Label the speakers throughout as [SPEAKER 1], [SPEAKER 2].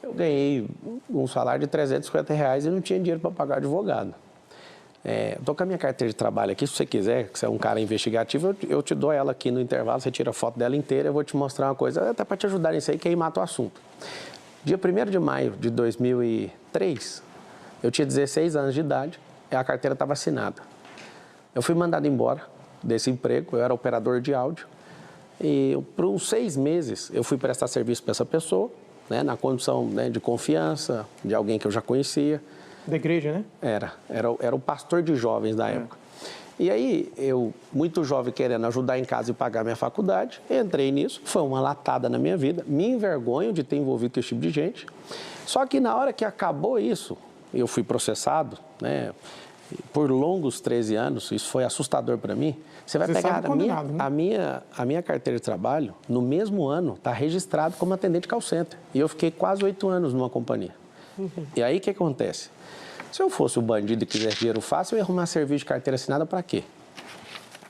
[SPEAKER 1] eu ganhei um salário de R$ 350 e não tinha dinheiro para pagar advogado. Estou com a minha carteira de trabalho aqui, se você quiser, que você é um cara investigativo, eu te dou ela aqui no intervalo, você tira a foto dela inteira, eu vou te mostrar uma coisa, até para te ajudar nisso aí, que aí mata o assunto. Dia 1º de maio de 2003, eu tinha 16 anos de idade e a carteira estava assinada. Eu fui mandado embora desse emprego, eu era operador de áudio, e por uns 6 meses eu fui prestar serviço para essa pessoa, né, na condição, né, de confiança, de alguém que eu já conhecia.
[SPEAKER 2] Da igreja, né?
[SPEAKER 1] Era o pastor de jovens da época. E aí, eu, muito jovem, querendo ajudar em casa e pagar minha faculdade, entrei nisso, foi uma latada na minha vida, me envergonho de ter envolvido com esse tipo de gente. Só que na hora que acabou isso, eu fui processado, né, por longos 13 anos, isso foi assustador para mim. Você vai pegar a minha carteira de trabalho, no mesmo ano, está registrado como atendente de call center. E eu fiquei quase 8 anos numa companhia. E aí, o que acontece? Se eu fosse um bandido e quisesse dinheiro fácil, eu ia arrumar serviço de carteira assinada para quê?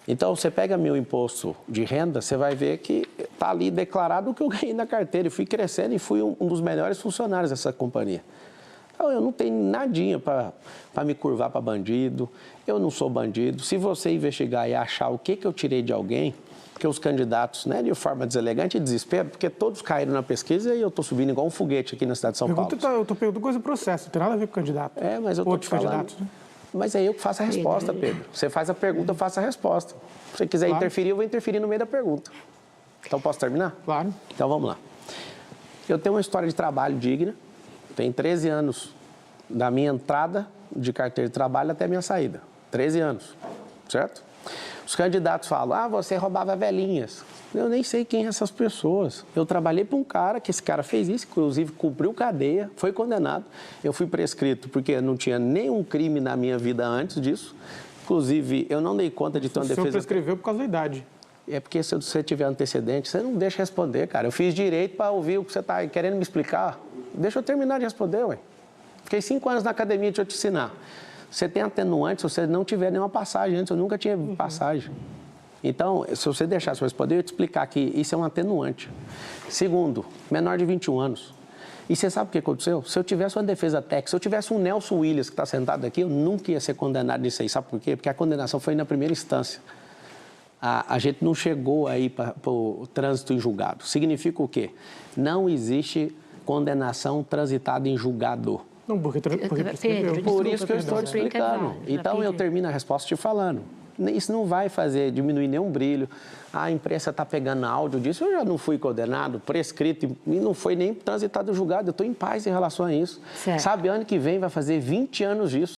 [SPEAKER 1] Então, você pega meu imposto de renda, você vai ver que está ali declarado o que eu ganhei na carteira. E fui crescendo e fui um dos melhores funcionários dessa companhia. Então, eu não tenho nadinha para me curvar para bandido, eu não sou bandido. Se você investigar e achar o que eu tirei de alguém, porque os candidatos, né, de forma deselegante e desespero, porque todos caíram na pesquisa e eu estou subindo igual um foguete aqui na cidade de São Paulo.
[SPEAKER 2] Eu estou perguntando coisa do processo, não tem nada a ver com o candidato.
[SPEAKER 1] Mas eu estou te falando. Candidatos, né? Mas é eu que faço a resposta, Pedro. Você faz a pergunta, eu faço a resposta. Se você quiser interferir, eu vou interferir no meio da pergunta. Então, posso terminar?
[SPEAKER 2] Claro.
[SPEAKER 1] Então, vamos lá. Eu tenho uma história de trabalho digna. Tem 13 anos da minha entrada de carteira de trabalho até a minha saída. 13 anos, certo? Os candidatos falam, você roubava velhinhas. Eu nem sei quem são essas pessoas. Eu trabalhei para um cara, que esse cara fez isso, inclusive cumpriu cadeia, foi condenado. Eu fui prescrito porque não tinha nenhum crime na minha vida antes disso. Inclusive, eu não dei conta de ter uma defesa... O
[SPEAKER 2] senhor prescreveu por causa da idade.
[SPEAKER 1] É porque se você tiver antecedente, você não deixa responder, cara. Eu fiz direito para ouvir o que você está querendo me explicar. Deixa eu terminar de responder, ué. Fiquei 5 anos na academia, deixa eu te ensinar. Você tem atenuante se você não tiver nenhuma passagem antes. Eu nunca tinha passagem. Então, se você deixasse eu responder, eu ia te explicar que isso é um atenuante. Segundo, menor de 21 anos. E você sabe o que aconteceu? Se eu tivesse uma defesa técnica, se eu tivesse um Nelson Williams que está sentado aqui, eu nunca ia ser condenado nisso aí. Sabe por quê? Porque a condenação foi na primeira instância. A gente não chegou aí para o trânsito em julgado. Significa o quê? Não existe condenação transitada em julgado.
[SPEAKER 2] Não, porque
[SPEAKER 1] Pedro, por isso que eu estou te explicando. Então, eu termino a resposta te falando. Isso não vai diminuir nenhum brilho. A imprensa está pegando áudio disso. Eu já não fui condenado, prescrito, e não foi nem transitado em julgado. Eu estou em paz em relação a isso. Certo. Sabe, ano que vem vai fazer 20 anos disso.